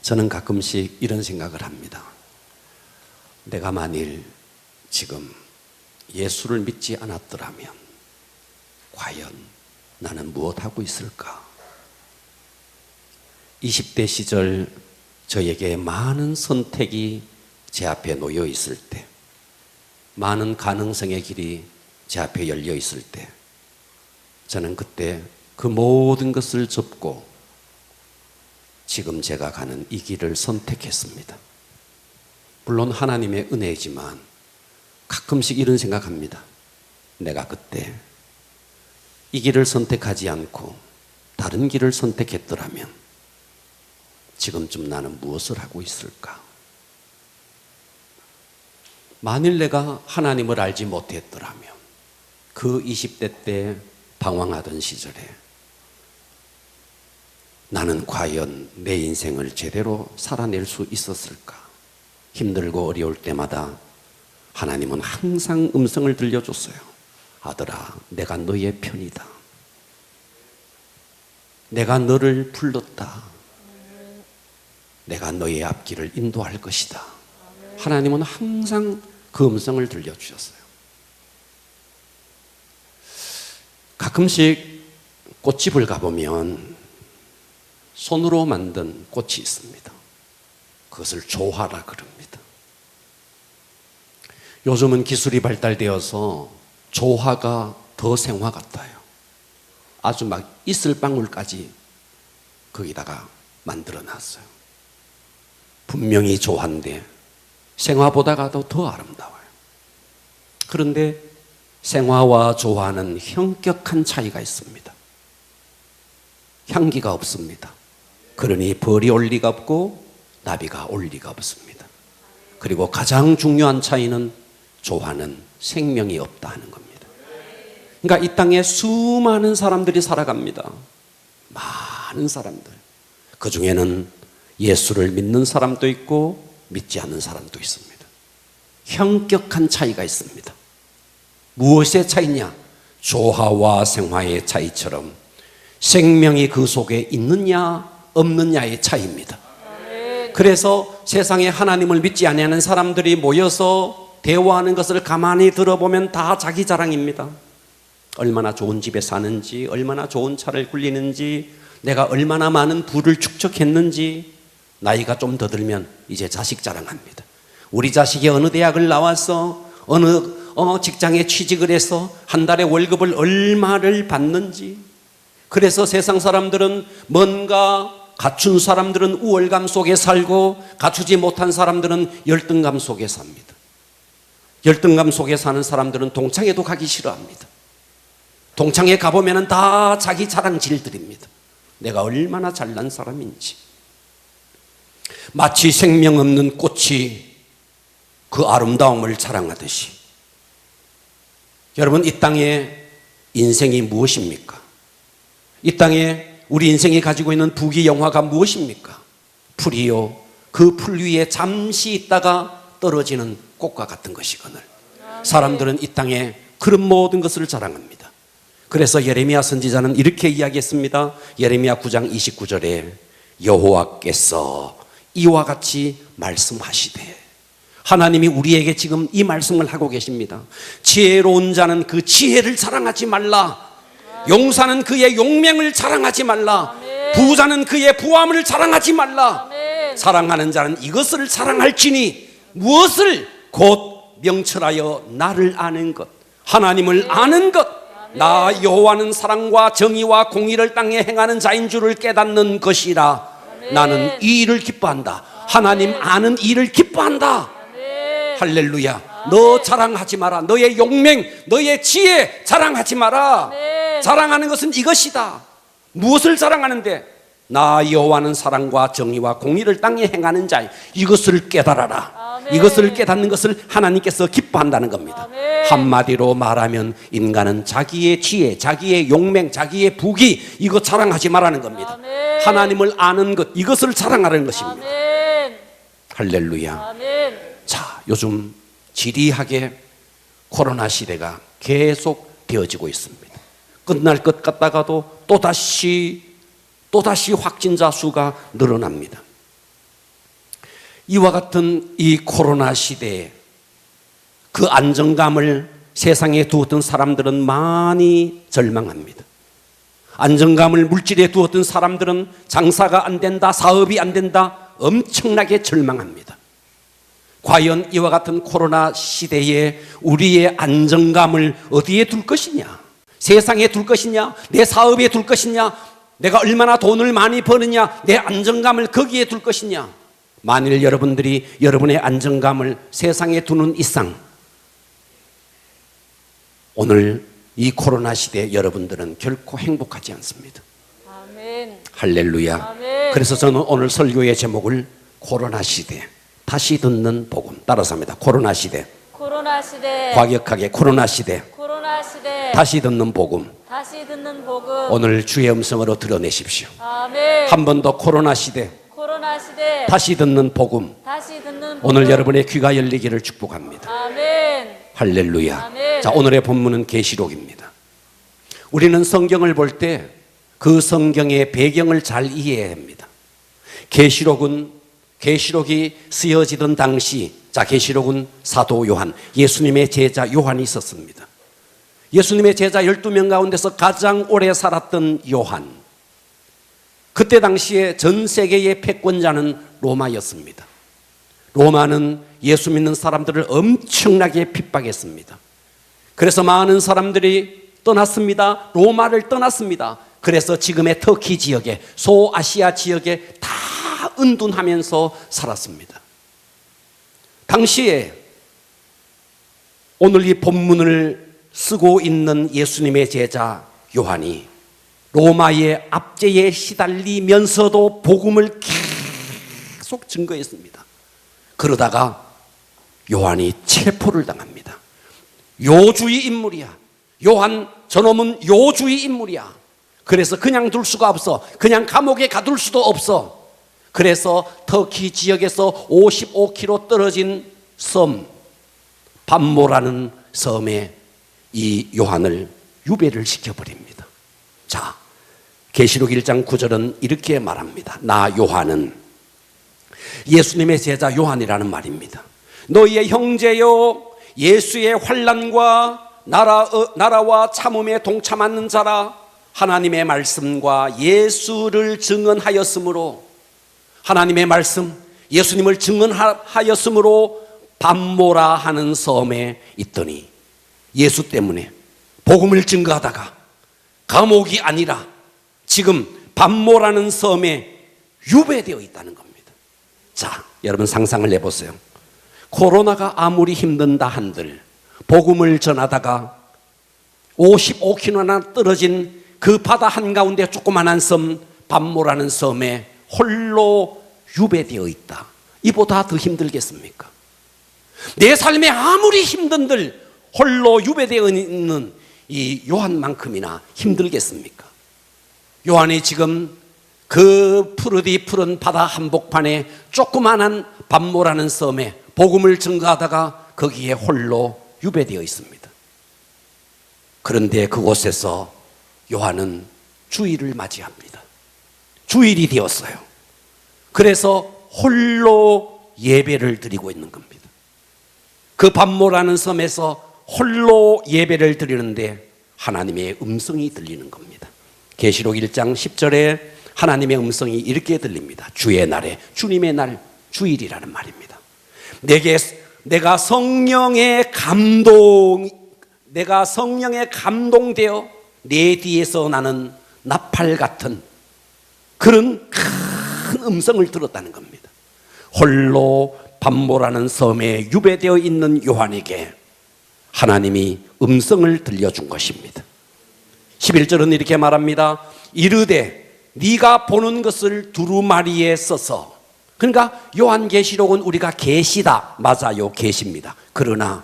저는 가끔씩 이런 생각을 합니다. 내가 만일 지금 예수를 믿지 않았더라면 과연 나는 무엇하고 있을까? 20대 시절 저에게 많은 선택이 제 앞에 놓여 있을 때, 많은 가능성의 길이 제 앞에 열려 있을 때, 저는 그때 그 모든 것을 접고 지금 제가 가는 이 길을 선택했습니다. 물론 하나님의 은혜이지만 가끔씩 이런 생각합니다. 내가 그때 이 길을 선택하지 않고 다른 길을 선택했더라면 지금쯤 나는 무엇을 하고 있을까? 만일 내가 하나님을 알지 못했더라면 그 20대 때 방황하던 시절에 나는 과연 내 인생을 제대로 살아낼 수 있었을까? 힘들고 어려울 때마다 하나님은 항상 음성을 들려줬어요. 아들아, 내가 너의 편이다. 내가 너를 불렀다. 내가 너의 앞길을 인도할 것이다. 하나님은 항상 그 음성을 들려주셨어요. 가끔씩 꽃집을 가보면 손으로 만든 꽃이 있습니다. 그것을 조화라 그럽니다. 요즘은 기술이 발달되어서 조화가 더 생화 같아요. 아주 막 이슬방울까지 거기다가 만들어 놨어요. 분명히 조화인데 생화보다도 더 아름다워요. 그런데 생화와 조화는 현격한 차이가 있습니다. 향기가 없습니다. 그러니 벌이 올 리가 없고 나비가 올 리가 없습니다. 그리고 가장 중요한 차이는 조화는 생명이 없다 하는 겁니다. 그러니까 이 땅에 수많은 사람들이 살아갑니다. 많은 사람들. 그 중에는 예수를 믿는 사람도 있고 믿지 않는 사람도 있습니다. 현격한 차이가 있습니다. 무엇의 차이냐? 조화와 생화의 차이처럼 생명이 그 속에 있느냐 없느냐의 차이입니다. 그래서 세상에 하나님을 믿지 아니하는 사람들이 모여서 대화하는 것을 가만히 들어보면 다 자기 자랑입니다. 얼마나 좋은 집에 사는지, 얼마나 좋은 차를 굴리는지, 내가 얼마나 많은 부를 축적했는지. 나이가 좀 더 들면 이제 자식 자랑합니다. 우리 자식이 어느 대학을 나와서 어느 직장에 취직을 해서 한 달에 월급을 얼마를 받는지. 그래서 세상 사람들은 뭔가 갖춘 사람들은 우월감 속에 살고 갖추지 못한 사람들은 열등감 속에 삽니다. 열등감 속에 사는 사람들은 동창회도 가기 싫어합니다. 동창회 가보면 다 자기 자랑질들입니다. 내가 얼마나 잘난 사람인지. 마치 생명 없는 꽃이 그 아름다움을 자랑하듯이, 여러분, 이 땅에 인생이 무엇입니까? 이 땅에 우리 인생이 가지고 있는 부귀영화가 무엇입니까? 풀이요, 그 풀 위에 잠시 있다가 떨어지는 꽃과 같은 것이거늘 사람들은 이 땅에 그런 모든 것을 자랑합니다. 그래서 예레미야 선지자는 이렇게 이야기했습니다. 예레미야 9장 29절에 여호와께서 이와 같이 말씀하시되, 하나님이 우리에게 지금 이 말씀을 하고 계십니다. 지혜로운 자는 그 지혜를 자랑하지 말라. 용사는 그의 용맹을 자랑하지 말라. 부자는 그의 부함을 자랑하지 말라. 사랑하는 자는 이것을 자랑할지니, 무엇을? 곧 명철하여 나를 아는 것, 하나님을 아는 것. 나 여호와는 사랑과 정의와 공의를 땅에 행하는 자인 줄을 깨닫는 것이라. 나는 이 일을 기뻐한다. 하나님 아는 일을 기뻐한다. 할렐루야. 너 자랑하지 마라. 너의 용맹, 너의 지혜 자랑하지 마라. 자랑하는 것은 이것이다. 무엇을 자랑하는데? 나 여호와는 사랑과 정의와 공의를 땅에 행하는 자, 이것을 깨달아라. 이것을 깨닫는 것을 하나님께서 기뻐한다는 겁니다. 한마디로 말하면 인간은 자기의 지혜, 자기의 용맹, 자기의 부귀, 이거 자랑하지 말라는 겁니다. 하나님을 아는 것, 이것을 자랑하라는 것입니다. 할렐루야. 자, 요즘 지리하게 코로나 시대가 계속 되어지고 있습니다. 끝날 것 같다가도 또다시 확진자 수가 늘어납니다. 이와 같은 이 코로나 시대에 그 안정감을 세상에 두었던 사람들은 많이 절망합니다. 안정감을 물질에 두었던 사람들은 장사가 안 된다, 사업이 안 된다, 엄청나게 절망합니다. 과연 이와 같은 코로나 시대에 우리의 안정감을 어디에 둘 것이냐? 세상에 둘 것이냐? 내 사업에 둘 것이냐? 내가 얼마나 돈을 많이 버느냐? 내 안정감을 거기에 둘 것이냐? 만일 여러분들이 여러분의 안정감을 세상에 두는 이상 오늘 이 코로나 시대에 여러분들은 결코 행복하지 않습니다. 아멘. 할렐루야. 아멘. 그래서 저는 오늘 설교의 제목을 코로나 시대 다시 듣는 복음, 따라서 합니다. 코로나 시대, 코로나 시대, 과격하게 코로나 시대 코로나 시대, 다시 듣는 복음, 다시 듣는 복음. 오늘 주의 음성으로 드러내십시오. 아멘. 한 번 더 코로나 시대 코로나 시대, 다시 듣는 복음, 다시 듣는 복음. 오늘 여러분의 귀가 열리기를 축복합니다. 아멘. 할렐루야. 아멘. 자, 오늘의 본문은 계시록입니다. 우리는 성경을 볼 때 그 성경의 배경을 잘 이해해야 합니다. 계시록이 쓰여지던 당시, 자, 계시록은 사도 요한, 예수님의 제자 요한이 있었습니다. 예수님의 제자 12명 가운데서 가장 오래 살았던 요한. 그때 당시에 전 세계의 패권자는 로마였습니다. 로마는 예수 믿는 사람들을 엄청나게 핍박했습니다. 그래서 많은 사람들이 떠났습니다. 로마를 떠났습니다. 그래서 지금의 터키 지역에, 소아시아 지역에 다 은둔하면서 살았습니다. 당시에 오늘 이 본문을 쓰고 있는 예수님의 제자 요한이 로마의 압제에 시달리면서도 복음을 계속 증거했습니다. 그러다가 요한이 체포를 당합니다. 요주의 인물이야. 요한 저놈은 요주의 인물이야. 그래서 그냥 둘 수가 없어. 그냥 감옥에 가둘 수도 없어. 그래서 터키 지역에서 55km 떨어진 섬 밤모라는 섬에 이 요한을 유배를 시켜버립니다. 자, 계시록 1장 9절은 이렇게 말합니다. 나 요한은, 예수님의 제자 요한이라는 말입니다. 너희의 형제요 예수의 환난과 나라와 참음에 동참하는 자라. 하나님의 말씀과 예수를 증언하였으므로, 하나님의 말씀, 예수님을 증언하였으므로 밤모라 하는 섬에 있더니 예수 때문에 복음을 증거하다가 감옥이 아니라 지금 밤모라는 섬에 유배되어 있다는 겁니다. 자, 여러분 상상을 해보세요. 코로나가 아무리 힘든다 한들 복음을 전하다가 55km나 떨어진 그 바다 한가운데 조그만한 섬 밤모라는 섬에 홀로 유배되어 있다. 이보다 더 힘들겠습니까? 내 삶에 아무리 힘든들 홀로 유배되어 있는 이 요한만큼이나 힘들겠습니까? 요한이 지금 그 푸른 바다 한복판에 조그만한 밤모라는 섬에 복음을 증거하다가 거기에 홀로 유배되어 있습니다. 그런데 그곳에서 요한은 주일을 맞이합니다. 주일이 되었어요. 그래서 홀로 예배를 드리고 있는 겁니다. 그 밤모라는 섬에서 홀로 예배를 드리는데 하나님의 음성이 들리는 겁니다. 계시록 1장 10절에 하나님의 음성이 이렇게 들립니다. 주의 날에, 주님의 날, 주일이라는 말입니다. 내가 성령에 감동되어 내 뒤에서 나는 나팔 같은 그런 큰 음성을 들었다는 겁니다. 홀로 밤모라는 섬에 유배되어 있는 요한에게 하나님이 음성을 들려준 것입니다. 11절은 이렇게 말합니다. 이르되 네가 보는 것을 두루마리에 써서, 그러니까 요한계시록은 우리가 계시다, 맞아요, 계시입니다. 그러나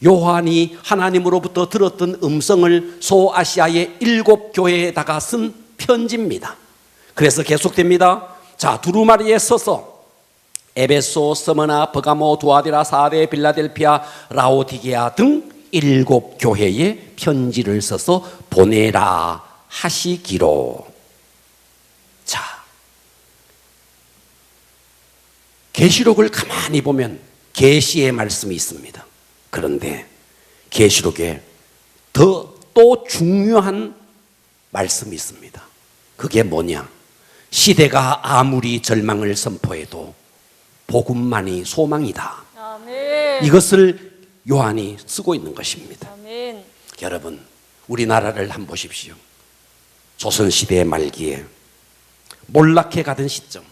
요한이 하나님으로부터 들었던 음성을 소아시아의 7교회에다가 쓴 편지입니다. 그래서 계속됩니다. 자, 두루마리에 써서 에베소, 스무나, 버가모, 두아디라, 사데, 빌라델피아, 라오디게아 등 7교회에 편지를 써서 보내라 하시기로. 자, 계시록을 가만히 보면 계시의 말씀이 있습니다. 그런데 계시록에 또 중요한 말씀이 있습니다. 그게 뭐냐? 시대가 아무리 절망을 선포해도 복음만이 소망이다. 아멘. 이것을 요한이 쓰고 있는 것입니다. 아멘. 여러분, 우리나라를 한번 보십시오. 조선시대의 말기에 몰락해 가던 시점,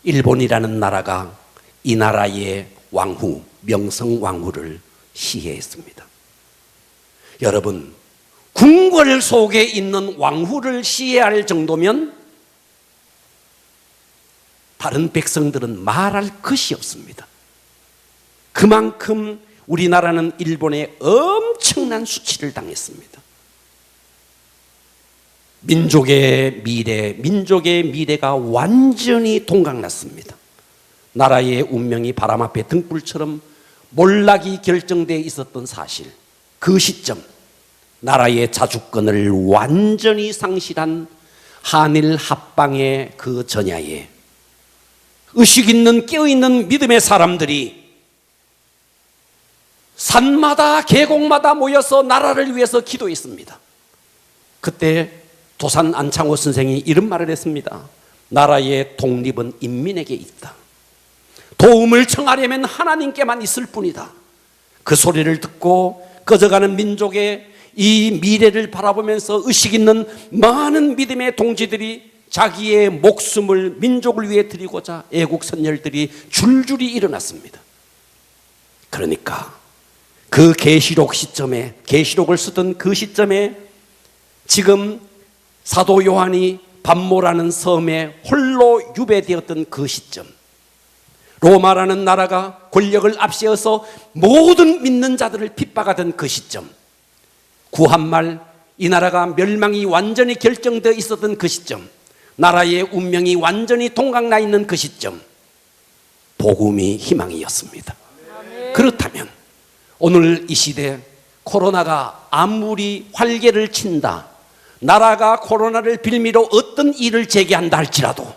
일본이라는 나라가 이 나라의 왕후, 명성왕후를 시해했습니다. 여러분, 궁궐 속에 있는 왕후를 시해할 정도면 다른 백성들은 말할 것이 없습니다. 그만큼 우리나라는 일본에 엄청난 수치를 당했습니다. 민족의 미래가 완전히 동강났습니다. 나라의 운명이 바람 앞에 등불처럼 몰락이 결정되어 있었던 사실, 그 시점, 나라의 자주권을 완전히 상실한 한일 합방의 그 전야에 의식 있는 깨어있는 믿음의 사람들이 산마다 계곡마다 모여서 나라를 위해서 기도했습니다. 그때 도산 안창호 선생이 이런 말을 했습니다. 나라의 독립은 인민에게 있다. 도움을 청하려면 하나님께만 있을 뿐이다. 그 소리를 듣고 꺼져가는 민족의 이 미래를 바라보면서 의식 있는 많은 믿음의 동지들이 자기의 목숨을 민족을 위해 드리고자 애국 선열들이 줄줄이 일어났습니다. 그러니까 그 계시록 시점에, 계시록을 쓰던 그 시점에 지금 사도 요한이 반모라는 섬에 홀로 유배되었던 그 시점, 로마라는 나라가 권력을 앞세워서 모든 믿는 자들을 핍박하던 그 시점, 구한말 이 나라가 멸망이 완전히 결정되어 있었던 그 시점, 나라의 운명이 완전히 동강나 있는 그 시점, 복음이 희망이었습니다. 아멘. 그렇다면 오늘 이 시대 코로나가 아무리 활개를 친다, 나라가 코로나를 빌미로 어떤 일을 제기한다 할지라도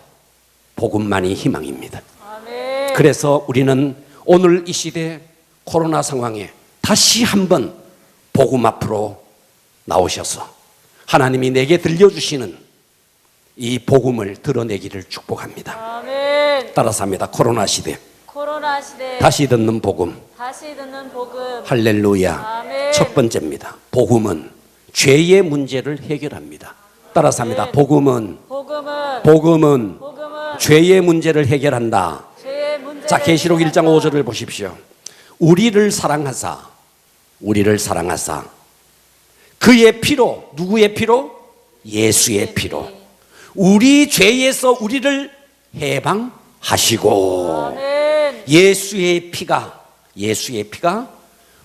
복음만이 희망입니다. 아멘. 그래서 우리는 오늘 이 시대 코로나 상황에 다시 한번 복음 앞으로 나오셔서 하나님이 내게 들려주시는 이 복음을 드러내기를 축복합니다. 아멘. 따라서 합니다. 코로나 시대 코로나 시대 다시 듣는 복음, 다시 듣는 복음. 할렐루야. 아멘. 첫 번째입니다. 복음은 죄의 문제를 해결합니다. 따라서 합니다. 복음은 복음은 죄의 문제를 해결한다. 죄의 문제를 자, 계시록 1장 해결한다. 5절을 보십시오. 우리를 사랑하사 그의 피로, 누구의 피로? 예수의 피로 우리 죄에서 우리를 해방하시고, 아멘. 예수의 피가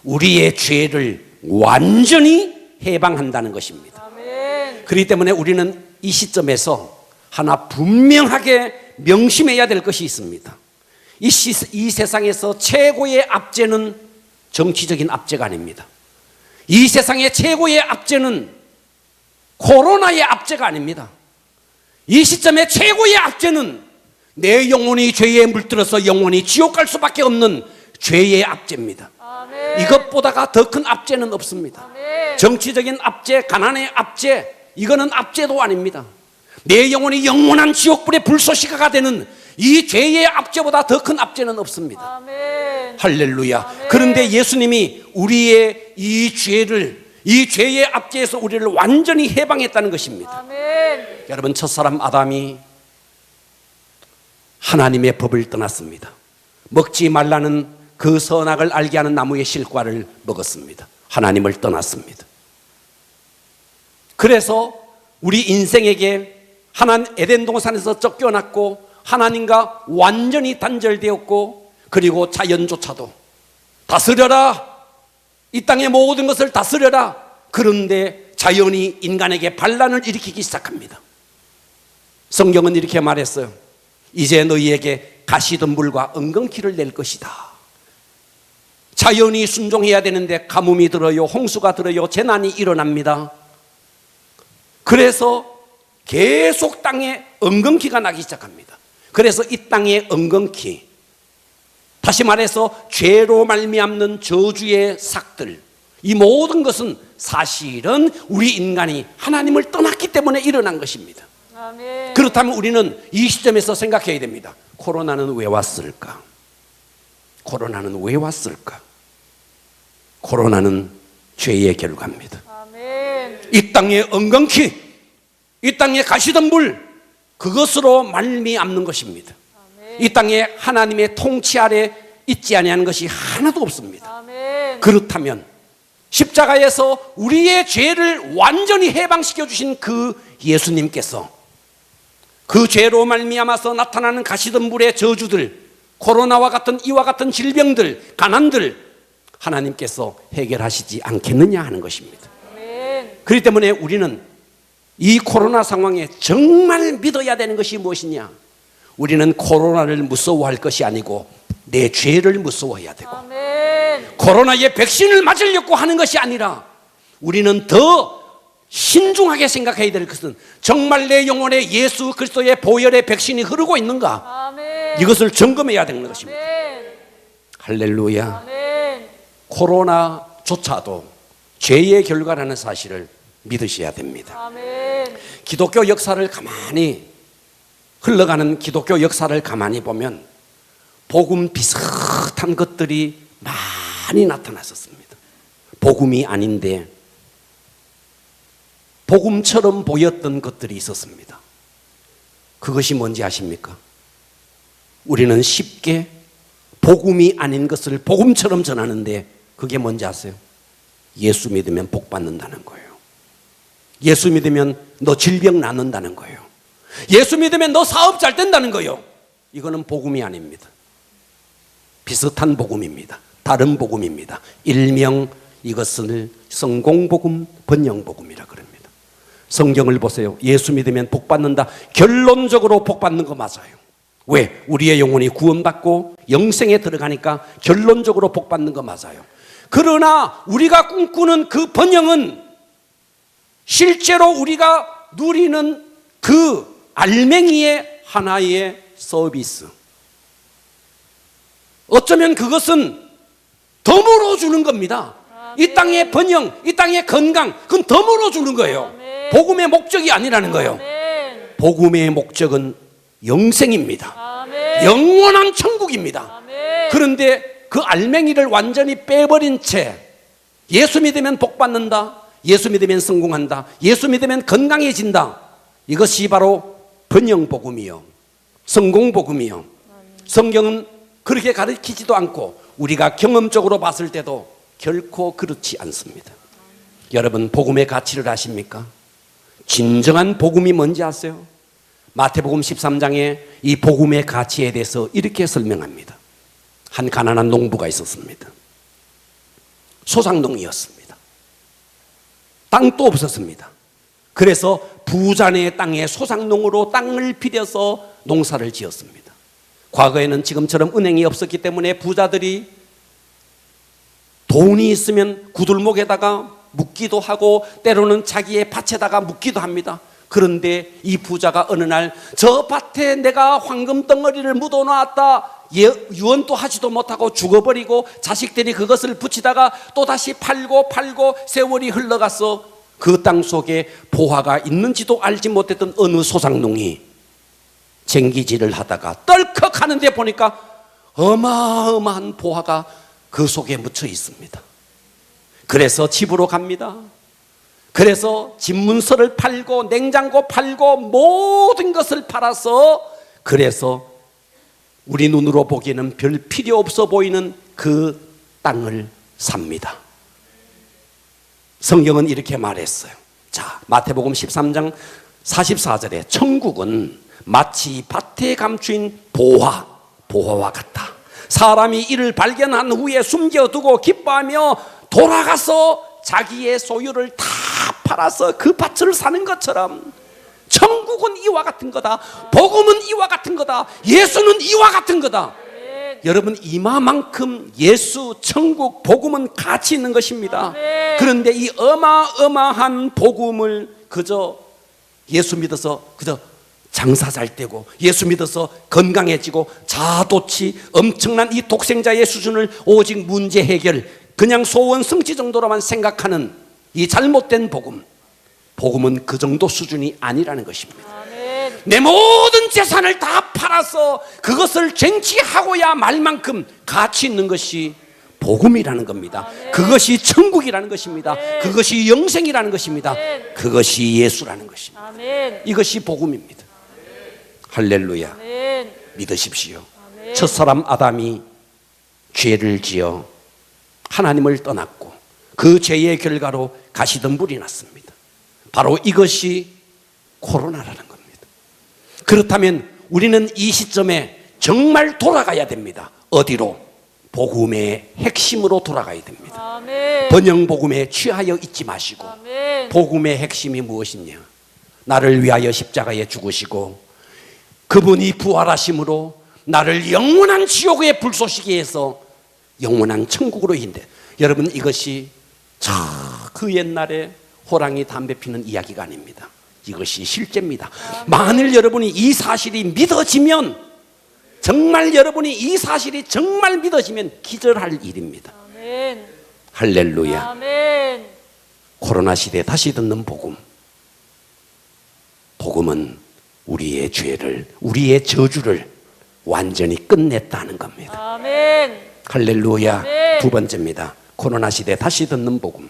우리의 죄를 완전히 해방한다는 것입니다. 아멘. 그렇기 때문에 우리는 이 시점에서 하나 분명하게 명심해야 될 것이 있습니다. 이 세상에서 최고의 압제는 정치적인 압제가 아닙니다. 이 세상의 최고의 압제는 코로나의 압제가 아닙니다. 이 시점의 최고의 압제는 내 영혼이 죄에 물들어서 영혼이 지옥 갈 수밖에 없는 죄의 압제입니다. 아멘. 이것보다가 더 큰 압제는 없습니다. 아멘. 정치적인 압제, 가난의 압제, 이거는 압제도 아닙니다. 내 영혼이 영원한 지옥불의 불쏘시가가 되는 이 죄의 압제보다 더 큰 압제는 없습니다. 아멘. 할렐루야. 아멘. 그런데 예수님이 우리의 이 죄의 압제에서 우리를 완전히 해방했다는 것입니다. 아멘. 여러분, 첫사람 아담이 하나님의 법을 떠났습니다. 먹지 말라는 그 선악을 알게 하는 나무의 실과를 먹었습니다. 하나님을 떠났습니다. 그래서 우리 인생에게 에덴 동산에서 쫓겨났고 하나님과 완전히 단절되었고, 그리고 자연조차도 다스려라, 이 땅의 모든 것을 다스려라. 그런데 자연이 인간에게 반란을 일으키기 시작합니다. 성경은 이렇게 말했어요. 이제 너희에게 가시덤불과 엉겅퀴를 낼 것이다. 자연이 순종해야 되는데 가뭄이 들어요, 홍수가 들어요, 재난이 일어납니다. 그래서 계속 땅에 엉겅퀴가 나기 시작합니다. 그래서 이 땅에 엉겅퀴, 다시 말해서 죄로 말미암는 저주의 삭들, 이 모든 것은 사실은 우리 인간이 하나님을 떠났기 때문에 일어난 것입니다. 아멘. 그렇다면 우리는 이 시점에서 생각해야 됩니다. 코로나는 왜 왔을까? 코로나는 왜 왔을까? 코로나는 죄의 결과입니다. 아멘. 이 땅에 엉겅퀴, 이 땅에 가시덤불, 그것으로 말미암는 것입니다. 아멘. 이 땅에 하나님의 통치 아래 있지 아니하는 것이 하나도 없습니다. 아멘. 그렇다면 십자가에서 우리의 죄를 완전히 해방시켜 주신 그 예수님께서 그 죄로 말미암아서 나타나는 가시덤불의 저주들, 코로나와 같은 이와 같은 질병들, 가난들 하나님께서 해결하시지 않겠느냐 하는 것입니다. 아멘. 그렇기 때문에 우리는 이 코로나 상황에 정말 믿어야 되는 것이 무엇이냐? 우리는 코로나를 무서워할 것이 아니고 내 죄를 무서워해야 되고, 아멘. 코로나에 백신을 맞으려고 하는 것이 아니라 우리는 더 신중하게 생각해야 될 것은 정말 내 영혼에 예수 그리스도의 보혈의 백신이 흐르고 있는가? 아멘. 이것을 점검해야 되는 것입니다. 아멘. 할렐루야. 아멘. 코로나조차도 죄의 결과라는 사실을 믿으셔야 됩니다. 아멘. 기독교 역사를 가만히 흘러가는 기독교 역사를 가만히 보면 복음 비슷한 것들이 많이 나타났었습니다. 복음이 아닌데 복음처럼 보였던 것들이 있었습니다. 그것이 뭔지 아십니까? 우리는 쉽게 복음이 아닌 것을 복음처럼 전하는데 그게 뭔지 아세요? 예수 믿으면 복 받는다는 거예요. 예수 믿으면 너 질병 낫는다는 거예요. 예수 믿으면 너 사업 잘 된다는 거예요. 이거는 복음이 아닙니다. 비슷한 복음입니다. 다른 복음입니다. 일명 이것을 성공복음, 번영복음이라 그럽니다. 성경을 보세요. 예수 믿으면 복 받는다. 결론적으로 복 받는 거 맞아요. 왜? 우리의 영혼이 구원받고 영생에 들어가니까 결론적으로 복 받는 거 맞아요. 그러나 우리가 꿈꾸는 그 번영은 실제로 우리가 누리는 그 알맹이의 하나의 서비스. 어쩌면 그것은 덤으로 주는 겁니다. 이 땅의 번영, 이 땅의 건강, 그건 덤으로 주는 거예요. 복음의 목적이 아니라는 거예요. 아멘. 복음의 목적은 영생입니다. 아멘. 영원한 천국입니다. 아멘. 그런데 그 알맹이를 완전히 빼버린 채 예수 믿으면 복 받는다, 예수 믿으면 성공한다, 예수 믿으면 건강해진다, 이것이 바로 번영복음이요, 성공복음이요. 성경은 그렇게 가르치지도 않고 우리가 경험적으로 봤을 때도 결코 그렇지 않습니다. 여러분, 복음의 가치를 아십니까? 진정한 복음이 뭔지 아세요? 마태복음 13장에 이 복음의 가치에 대해서 이렇게 설명합니다. 한 가난한 농부가 있었습니다. 소상농이었습니다. 땅도 없었습니다. 그래서 부자네 땅에 소상농으로 땅을 빌려서 농사를 지었습니다. 과거에는 지금처럼 은행이 없었기 때문에 부자들이 돈이 있으면 구들목에다가 묻기도 하고 때로는 자기의 밭에다가 묻기도 합니다. 그런데 이 부자가 어느 날 저 밭에 내가 황금 덩어리를 묻어놨다, 유언도 하지도 못하고 죽어버리고 자식들이 그것을 붙이다가 또다시 팔고 세월이 흘러가서 그 땅 속에 보화가 있는지도 알지 못했던 어느 소상농이 쟁기질을 하다가 떨컥 하는데 보니까 어마어마한 보화가 그 속에 묻혀 있습니다. 그래서 집으로 갑니다. 그래서 집문서를 팔고 냉장고 팔고 모든 것을 팔아서, 그래서 우리 눈으로 보기에는 별 필요 없어 보이는 그 땅을 삽니다. 성경은 이렇게 말했어요. 자, 마태복음 13장 44절에 천국은 마치 밭에 감추인 보화와 같다. 사람이 이를 발견한 후에 숨겨두고 기뻐하며 돌아가서 자기의 소유를 다 팔아서 그 밭을 사는 것처럼 천국은 이와 같은 거다. 복음은 이와 같은 거다. 예수는 이와 같은 거다. 여러분, 이마만큼 예수, 천국, 복음은 가치 있는 것입니다. 그런데 이 어마어마한 복음을 그저 예수 믿어서 그저 장사 잘 되고 예수 믿어서 건강해지고 자아도취 엄청난 이 독생자의 수준을 오직 문제 해결 그냥 소원 성취 정도로만 생각하는 이 잘못된 복음, 복음은 그 정도 수준이 아니라는 것입니다. 아멘. 내 모든 재산을 다 팔아서 그것을 쟁취하고야 말 만큼 가치 있는 것이 복음이라는 겁니다. 그것이 천국이라는 것입니다. 그것이 영생이라는 것입니다. 그것이 예수라는 것입니다. 아멘. 이것이 복음입니다. 할렐루야. 아멘. 믿으십시오. 아멘. 첫사람 아담이 죄를 지어 하나님을 떠났고 그 죄의 결과로 가시덤불이 났습니다. 바로 이것이 코로나라는 겁니다. 그렇다면 우리는 이 시점에 정말 돌아가야 됩니다. 어디로? 복음의 핵심으로 돌아가야 됩니다. 아멘. 번영 복음에 취하여 있지 마시고 아멘. 복음의 핵심이 무엇이냐? 나를 위하여 십자가에 죽으시고 그분이 부활하심으로 나를 영원한 지옥의 불쏘시개에서 영원한 천국으로 인대. 여러분 이것이 그 옛날에 호랑이 담배 피는 이야기가 아닙니다. 이것이 실제입니다. 만일 여러분이 이 사실이 믿어지면 정말 여러분이 이 사실이 정말 믿어지면 기절할 일입니다. 아멘. 할렐루야. 아멘. 코로나 시대에 다시 듣는 복음. 복음은 우리의 죄를, 우리의 저주를 완전히 끝냈다는 겁니다. 아멘. 할렐루야. 아멘. 두 번째입니다. 코로나 시대에 다시 듣는 복음.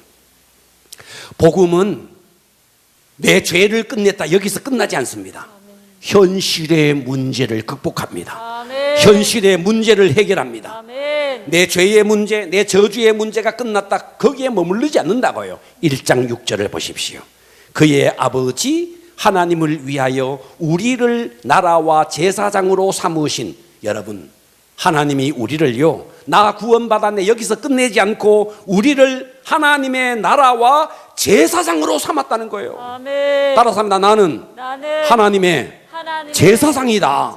복음은 내 죄를 끝냈다. 여기서 끝나지 않습니다. 현실의 문제를 극복합니다. 아멘. 현실의 문제를 해결합니다. 아멘. 내 죄의 문제, 내 저주의 문제가 끝났다. 거기에 머무르지 않는다고요. 1장 6절을 보십시오. 그의 아버지 하나님을 위하여 우리를 나라와 제사장으로 삼으신. 여러분, 하나님이 우리를요, 나 구원받았네 여기서 끝내지 않고 우리를 하나님의 나라와 제사장으로 삼았다는 거예요. 아멘. 따라서 합니다. 나는 하나님의 제사장이다.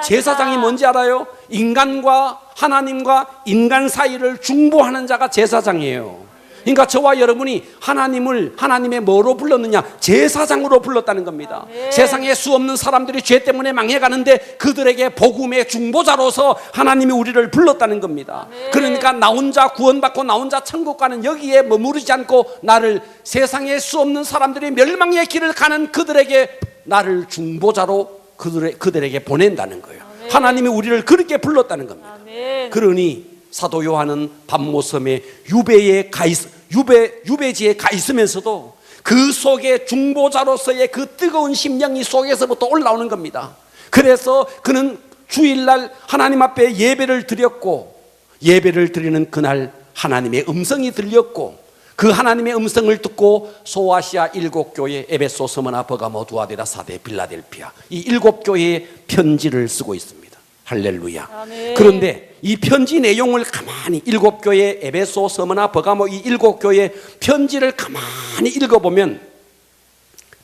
제사장이 뭔지 알아요? 인간과 하나님과 인간 사이를 중보하는 자가 제사장이에요. 그러니까 저와 여러분이 하나님의 뭐로 불렀느냐? 제사장으로 불렀다는 겁니다. 아멘. 세상에 수없는 사람들이 죄 때문에 망해가는데 그들에게 복음의 중보자로서 하나님이 우리를 불렀다는 겁니다. 아멘. 그러니까 나 혼자 구원받고 나 혼자 천국 가는 여기에 머무르지 않고 나를 세상에 수없는 사람들이 멸망의 길을 가는 그들에게 나를 중보자로 그들에게 보낸다는 거예요. 아멘. 하나님이 우리를 그렇게 불렀다는 겁니다. 아멘. 그러니 사도 요한은 밤모섬에 유배지에 가 있으면서도 그 속에 중보자로서의 그 뜨거운 심령이 속에서부터 올라오는 겁니다. 그래서 그는 주일날 하나님 앞에 예배를 드렸고, 예배를 드리는 그날 하나님의 음성이 들렸고, 그 하나님의 음성을 듣고 소아시아 7교회 에베소, 스무나, 버가모, 두아디라, 사데, 빌라델피아 이 7교회에 편지를 쓰고 있습니다. 할렐루야. 아멘. 그런데 이 편지 내용을 가만히 7교회 에베소, 스무나, 버가모 이 7교회 편지를 가만히 읽어보면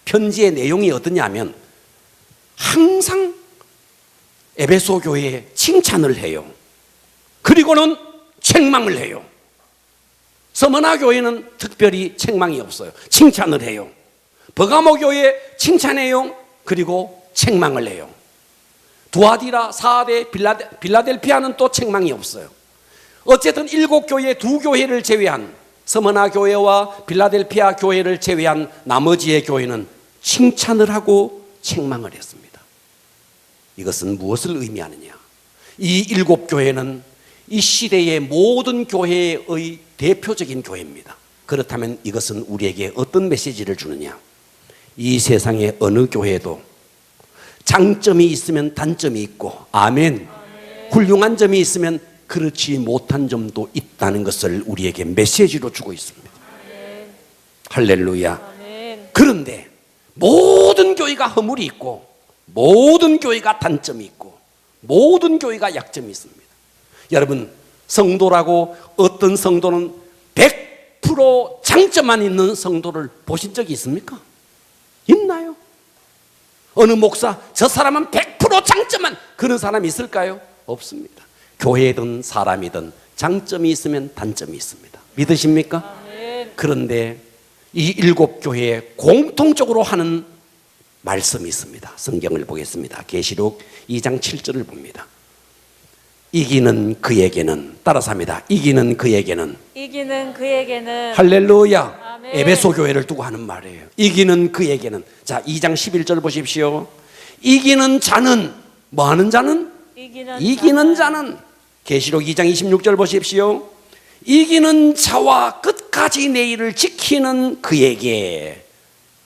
편지의 내용이 어떠냐면 항상 에베소 교회에 칭찬을 해요. 그리고는 책망을 해요. 스무나 교회는 특별히 책망이 없어요. 칭찬을 해요. 버가모 교회 칭찬해요. 그리고 책망을 해요. 두아디라, 사데, 빌라델피아는 또 책망이 없어요. 어쨌든 7교회 2교회를 제외한 스무나 교회와 빌라델피아 교회를 제외한 나머지의 교회는 칭찬을 하고 책망을 했습니다. 이것은 무엇을 의미하느냐? 이 7교회는 이 시대의 모든 교회의 대표적인 교회입니다. 그렇다면 이것은 우리에게 어떤 메시지를 주느냐? 이 세상의 어느 교회도 장점이 있으면 단점이 있고, 아멘. 훌륭한 점이 있으면 그렇지 못한 점도 있다는 것을 우리에게 메시지로 주고 있습니다. 할렐루야. 그런데 모든 교회가 허물이 있고, 모든 교회가 단점이 있고, 모든 교회가 약점이 있습니다. 여러분, 성도라고 어떤 성도는 100% 장점만 있는 성도를 보신 적이 있습니까? 있나요? 어느 목사, 저 사람은 100% 장점만, 그런 사람이 있을까요? 없습니다. 교회든 사람이든 장점이 있으면 단점이 있습니다. 믿으십니까? 아멘. 그런데 이 7교회에 공통적으로 하는 말씀이 있습니다. 성경을 보겠습니다. 계시록 2장 7절을 봅니다. 이기는 그에게는, 따라서 합니다. 이기는 그에게는, 이기는 그에게는, 할렐루야. 아멘. 에베소 교회를 두고 하는 말이에요. 이기는 그에게는. 자, 2장 11절 보십시오. 이기는 자는, 뭐 하는 자는? 이기는 자는. 계시록 2장 26절 보십시오. 이기는 자와 끝까지 내 일을 지키는 그에게.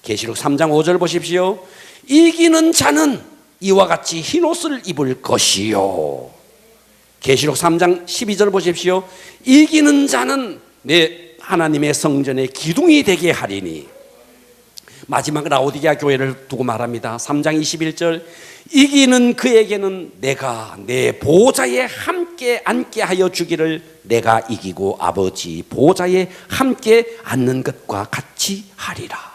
계시록 3장 5절 보십시오. 이기는 자는 이와 같이 흰옷을 입을 것이요. 계시록 3장 12절 보십시오. 이기는 자는 내 하나님의 성전의 기둥이 되게 하리니. 마지막 라오디게아 교회를 두고 말합니다. 3장 21절. 이기는 그에게는 내가 내 보좌에 함께 앉게 하여 주기를, 내가 이기고 아버지 보좌에 함께 앉는 것과 같이 하리라.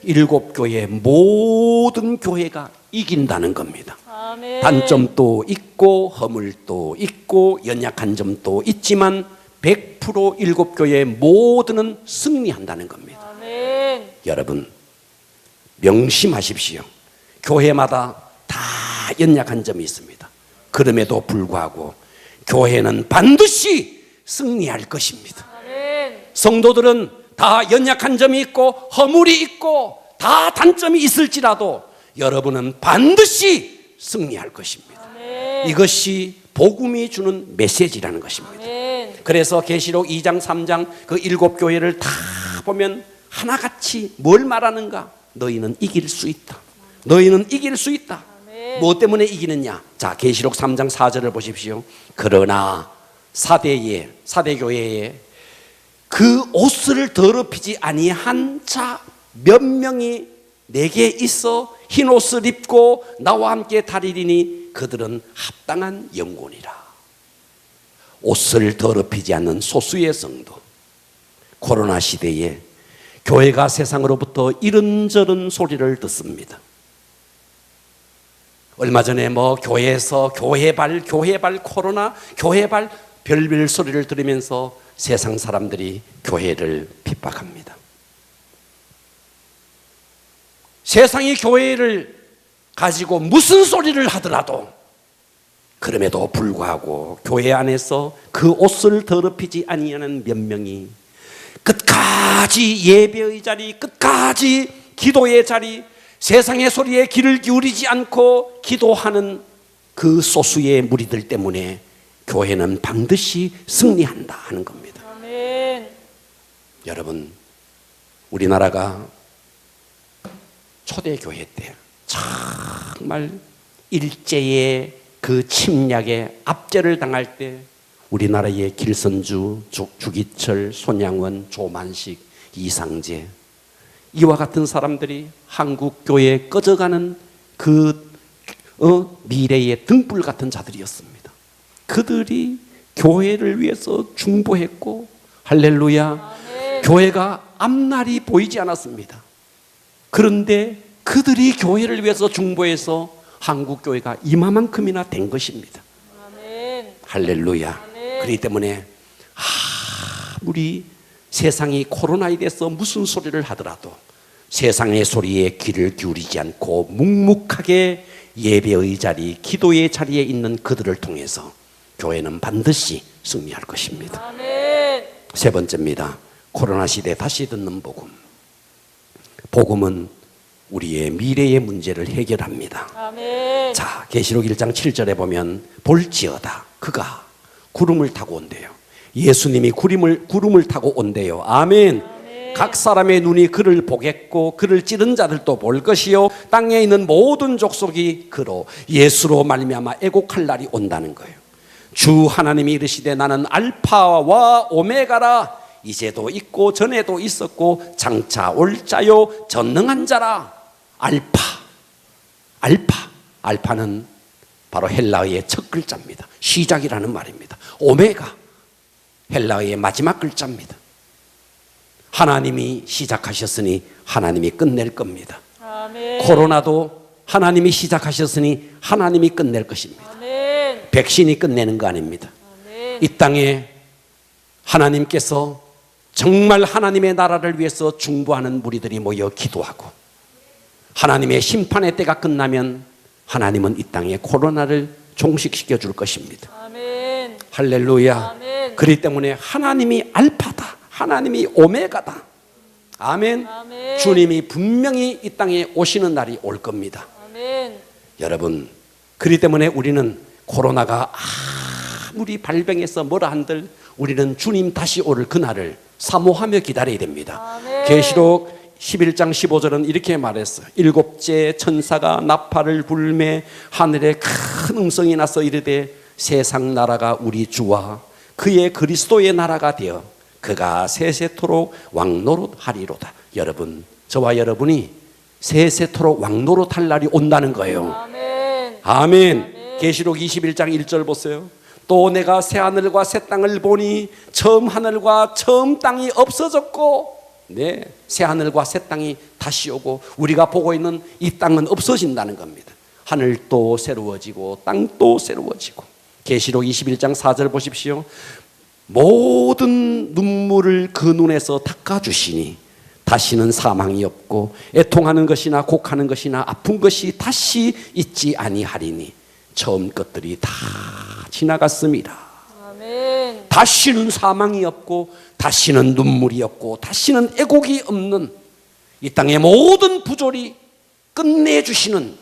7교회 모든 교회가 이긴다는 겁니다. 아멘. 단점도 있고 허물도 있고 연약한 점도 있지만 100% 7교회 모두는 승리한다는 겁니다. 아멘. 여러분 명심하십시오. 교회마다 다 연약한 점이 있습니다. 그럼에도 불구하고 교회는 반드시 승리할 것입니다. 아멘. 성도들은 다 연약한 점이 있고 허물이 있고 다 단점이 있을지라도 여러분은 반드시 승리할 것입니다. 아멘. 이것이 복음이 주는 메시지라는 것입니다. 아멘. 그래서 계시록 2장 3장 그 7교회를 다 보면 하나같이 뭘 말하는가? 너희는 이길 수 있다. 너희는 이길 수 있다. 아멘. 무엇 때문에 이기느냐? 자, 계시록 3장 4절을 보십시오. 그러나 사대교회에 그 옷을 더럽히지 아니한 자 몇 명이 내게 있어 흰 옷을 입고 나와 함께 다리리니 그들은 합당한 영혼이라. 옷을 더럽히지 않는 소수의 성도. 코로나 시대에 교회가 세상으로부터 이런저런 소리를 듣습니다. 얼마 전에 뭐 교회에서 교회발 코로나 교회발 별별 소리를 들으면서 세상 사람들이 교회를 핍박합니다. 세상이 교회를 가지고 무슨 소리를 하더라도 그럼에도 불구하고 교회 안에서 그 옷을 더럽히지 아니하는 몇 명이 끝까지 예배의 자리, 끝까지 기도의 자리, 세상의 소리에 귀를 기울이지 않고 기도하는 그 소수의 무리들 때문에 교회는 반드시 승리한다 하는 겁니다. 아멘. 여러분, 우리나라가 초대교회 때 정말 일제의 그 침략에 압제를 당할 때 우리나라의 길선주, 주기철, 손양원, 조만식, 이상재 이와 같은 사람들이 한국교회에 꺼져가는 그 미래의 등불 같은 자들이었습니다. 그들이 교회를 위해서 중보했고 할렐루야. 아멘. 교회가 앞날이 보이지 않았습니다. 그런데 그들이 교회를 위해서 중보해서 한국교회가 이만큼이나 된 것입니다. 아멘. 할렐루야. 아멘. 그렇기 때문에 우리 세상이 코로나에 대해서 무슨 소리를 하더라도 세상의 소리에 귀를 기울이지 않고 묵묵하게 예배의 자리, 기도의 자리에 있는 그들을 통해서 교회는 반드시 승리할 것입니다. 아멘. 세 번째입니다. 코로나 시대 다시 듣는 복음. 복음은 우리의 미래의 문제를 해결합니다. 아멘. 자, 계시록 1장 7절에 보면 볼지어다 그가 구름을 타고 온대요. 예수님이 구름을 타고 온대요. 아멘. 아멘. 각 사람의 눈이 그를 보겠고 그를 찌른 자들도 볼 것이요 땅에 있는 모든 족속이 그로 예수로 말미암아 애곡할 날이 온다는 거예요. 주 하나님이 이르시되 나는 알파와 오메가라. 이제도 있고 전에도 있었고 장차 올 자요 전능한 자라. 알파는 바로 헬라어의 첫 글자입니다. 시작이라는 말입니다. 오메가 헬라어의 마지막 글자입니다. 하나님이 시작하셨으니 하나님이 끝낼 겁니다. 아멘. 코로나도 하나님이 시작하셨으니 하나님이 끝낼 것입니다. 아멘. 백신이 끝내는 거 아닙니다. 아멘. 이 땅에 하나님께서 정말 하나님의 나라를 위해서 중보하는 무리들이 모여 기도하고 하나님의 심판의 때가 끝나면 하나님은 이 땅에 코로나를 종식시켜 줄 것입니다. 아멘. 할렐루야. 아멘. 그렇기 때문에 하나님이 알파다, 하나님이 오메가다. 아멘. 아멘. 주님이 분명히 이 땅에 오시는 날이 올 겁니다. 아멘. 여러분, 그렇기 때문에 우리는 코로나가 아무리 발병해서 뭐라 한들 우리는 주님 다시 오를 그날을 사모하며 기다려야 됩니다. 아멘. 계시록 11장 15절은 이렇게 말했어요. 일곱째 천사가 나팔을 불매 하늘에 큰 음성이 나서 이르되 세상 나라가 우리 주와 그의 그리스도의 나라가 되어 그가 세세토록 왕노릇하리로다. 여러분, 저와 여러분이 세세토록 왕노릇할 날이 온다는 거예요. 아멘. 아멘. 계시록 21장 1절 보세요. 또 내가 새 하늘과 새 땅을 보니 처음 하늘과 처음 땅이 없어졌고, 네, 새 하늘과 새 땅이 다시 오고 우리가 보고 있는 이 땅은 없어진다는 겁니다. 하늘도 새로워지고 땅도 새로워지고. 계시록 21장 4절 보십시오. 모든 눈물을 그 눈에서 닦아주시니 다시는 사망이 없고 애통하는 것이나 곡하는 것이나 아픈 것이 다시 있지 아니하리니 처음 것들이 다 지나갔습니다. 아멘. 다시는 사망이 없고 다시는 눈물이 없고 다시는 애곡이 없는 이 땅의 모든 부조리 끝내주시는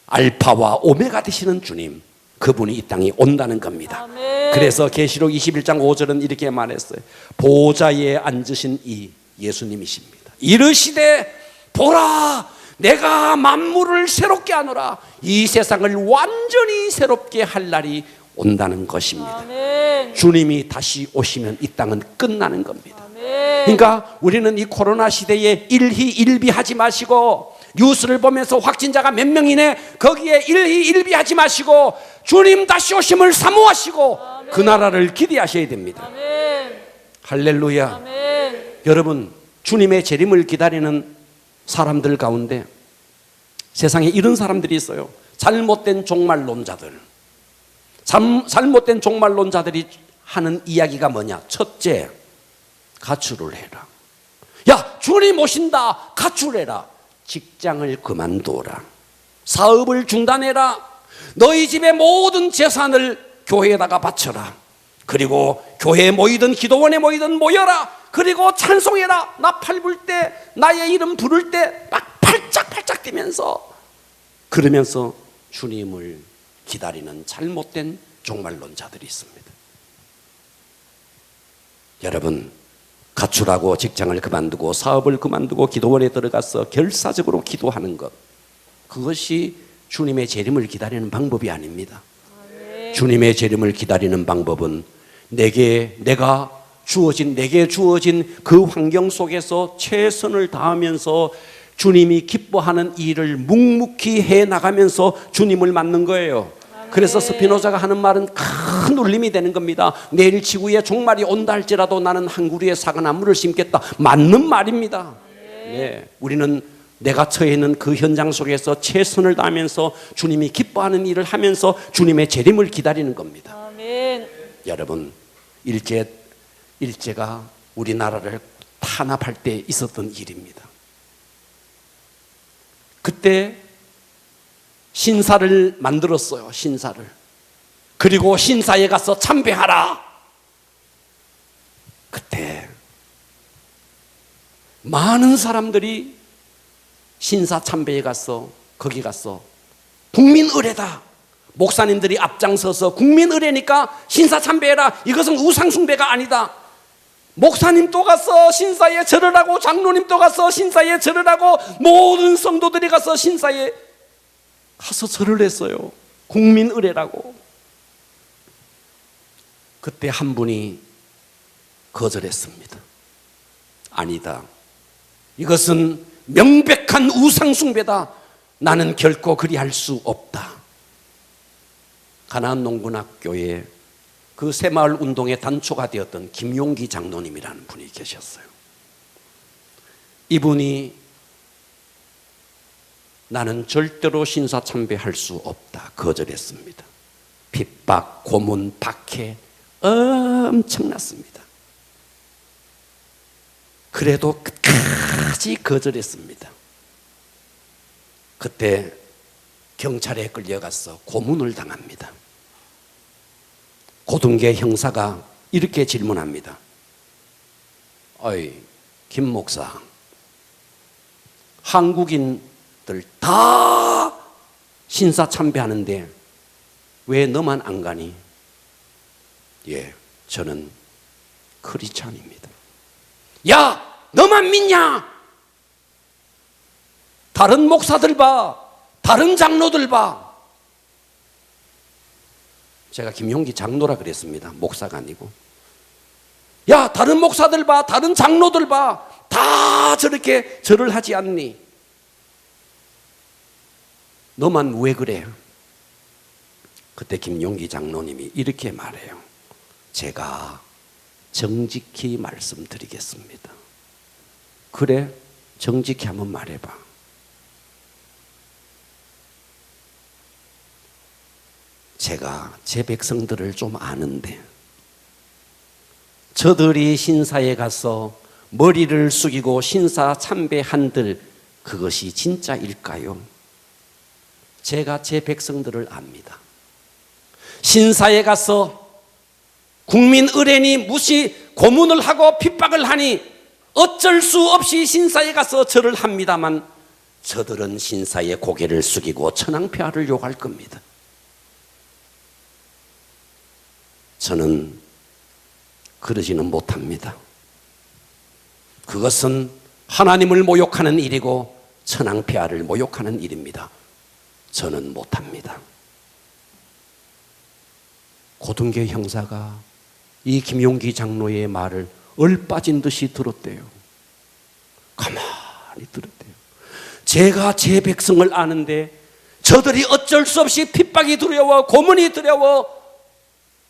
알파와 오메가 되시는 주님, 그분이 이 땅에 온다는 겁니다. 아멘. 그래서 계시록 21장 5절은 이렇게 말했어요. 보좌에 앉으신 이 예수님이십니다. 이르시되 보라 내가 만물을 새롭게 하노라. 이 세상을 완전히 새롭게 할 날이 온다는 것입니다. 아멘. 주님이 다시 오시면 이 땅은 끝나는 겁니다. 아멘. 그러니까 우리는 이 코로나 시대에 일희일비하지 마시고 뉴스를 보면서 확진자가 몇 명이네 거기에 일희일비하지 마시고 주님 다시 오심을 사모하시고 그 나라를 기대하셔야 됩니다. 아멘. 할렐루야. 아멘. 여러분, 주님의 재림을 기다리는 사람들 가운데 세상에 이런 사람들이 있어요. 잘못된 종말론자들. 잘못된 종말론자들이 하는 이야기가 뭐냐? 첫째, 가출을 해라. 야, 주님 오신다. 가출해라. 직장을 그만둬라. 사업을 중단해라. 너희 집의 모든 재산을 교회에다가 바쳐라. 그리고 교회에 모이든 기도원에 모이든 모여라. 그리고 찬송해라. 나팔 불 때, 나의 이름 부를 때 막 팔짝팔짝 뛰면서 그러면서 주님을 기다리는 잘못된 종말론자들이 있습니다. 여러분, 가출하고 직장을 그만두고 사업을 그만두고 기도원에 들어가서 결사적으로 기도하는 것, 그것이 주님의 재림을 기다리는 방법이 아닙니다. 주님의 재림을 기다리는 방법은 내게 주어진 그 환경 속에서 최선을 다하면서 주님이 기뻐하는 일을 묵묵히 해나가면서 주님을 맞는 거예요. 그래서 스피노자가 하는 말은 큰 울림이 되는 겁니다. 내일 지구에 종말이 온다 할지라도 나는 한 그루의 사과나무를 심겠다. 맞는 말입니다. 네, 우리는 내가 처해 있는 그 현장 속에서 최선을 다하면서 주님이 기뻐하는 일을 하면서 주님의 재림을 기다리는 겁니다. 아멘. 여러분, 일제가 우리나라를 탄압할 때 있었던 일입니다. 그때 신사를 만들었어요. 신사를. 그리고 신사에 가서 참배하라. 그때 많은 사람들이 신사 참배에 가서 거기 가서 국민의례다. 목사님들이 앞장서서 국민의례니까 신사 참배해라. 이것은 우상숭배가 아니다. 목사님도 가서 신사에 절을 하고 장로님도 가서 신사에 절을 하고 모든 성도들이 가서 신사에 가서 절을 했어요. 국민의례라고. 그때 한 분이 거절했습니다. 아니다. 이것은 명백한 우상숭배다. 나는 결코 그리할 수 없다. 가나안 농군학교에 그 새마을 운동의 단초가 되었던 김용기 장로님이라는 분이 계셨어요. 이분이 나는 절대로 신사 참배할 수 없다. 거절했습니다. 핍박, 고문, 박해 엄청났습니다. 그래도 끝까지 거절했습니다. 그때 경찰에 끌려가서 고문을 당합니다. 고등계 형사가 이렇게 질문합니다. 어이, 김 목사, 한국인들 다 신사 참배하는데 왜 너만 안 가니? 예, 저는 크리스찬입니다. 야, 너만 믿냐? 다른 목사들 봐, 다른 장로들 봐. 제가 김용기 장로라 그랬습니다. 목사가 아니고. 야, 다른 목사들 봐, 다른 장로들 봐. 다 저렇게 절을 하지 않니? 너만 왜 그래? 그때 김용기 장로님이 이렇게 말해요. 제가 정직히 말씀드리겠습니다. 그래, 정직히 한번 말해봐. 제가 제 백성들을 좀 아는데 저들이 신사에 가서 머리를 숙이고 신사 참배한들 그것이 진짜일까요? 제가 제 백성들을 압니다. 신사에 가서 국민 의뢰인이 무시 고문을 하고 핍박을 하니 어쩔 수 없이 신사에 가서 절을 합니다만 저들은 신사에 고개를 숙이고 천황폐하를 요구할 겁니다. 저는 그러지는 못합니다. 그것은 하나님을 모욕하는 일이고 천황폐하를 모욕하는 일입니다. 저는 못합니다. 고등계 형사가 이 김용기 장로의 말을 얼빠진 듯이 들었대요. 가만히 들었대요. 제가 제 백성을 아는데 저들이 어쩔 수 없이 핍박이 두려워 고문이 두려워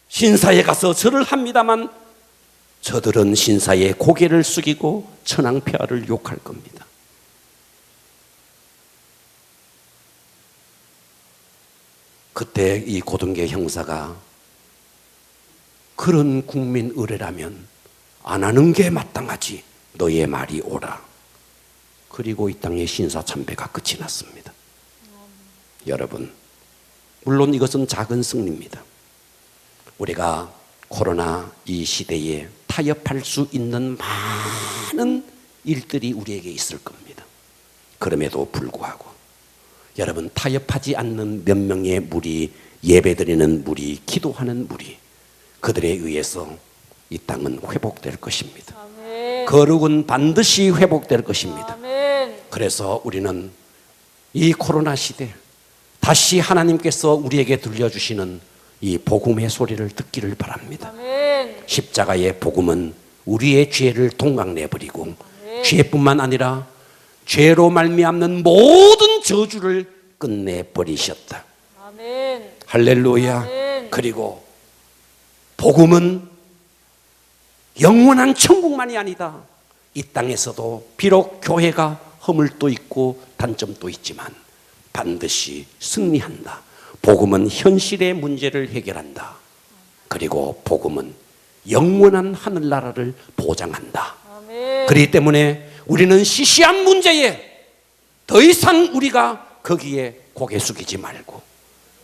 신사에 가서 절을 합니다만 저들은 신사에 고개를 숙이고 천황폐하를 욕할 겁니다. 그때 이 고등계 형사가 그런 국민 의뢰라면 안 하는 게 마땅하지. 너의 말이 옳아. 그리고 이 땅의 신사참배가 끝이 났습니다. 여러분, 물론 이것은 작은 승리입니다. 우리가 코로나 이 시대에 타협할 수 있는 많은 일들이 우리에게 있을 겁니다. 그럼에도 불구하고 여러분, 타협하지 않는 몇 명의 무리, 예배드리는 무리, 기도하는 무리, 그들에 의해서 이 땅은 회복될 것입니다. 아멘. 거룩은 반드시 회복될 것입니다. 아멘. 그래서 우리는 이 코로나 시대 다시 하나님께서 우리에게 들려주시는 이 복음의 소리를 듣기를 바랍니다. 아멘. 십자가의 복음은 우리의 죄를 동강내버리고 죄뿐만 아니라 죄로 말미암는 모든 저주를 끝내버리셨다. 아멘. 할렐루야. 아멘. 그리고 복음은 영원한 천국만이 아니다. 이 땅에서도 비록 교회가 허물도 있고 단점도 있지만 반드시 승리한다. 복음은 현실의 문제를 해결한다. 그리고 복음은 영원한 하늘나라를 보장한다. 아멘. 그렇기 때문에 우리는 시시한 문제에 더 이상 우리가 거기에 고개 숙이지 말고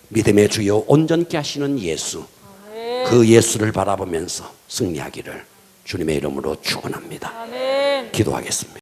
믿음의 주요 온전케 하시는 예수, 아멘. 그 예수를 바라보면서 승리하기를 주님의 이름으로 축원합니다. 아멘. 기도하겠습니다.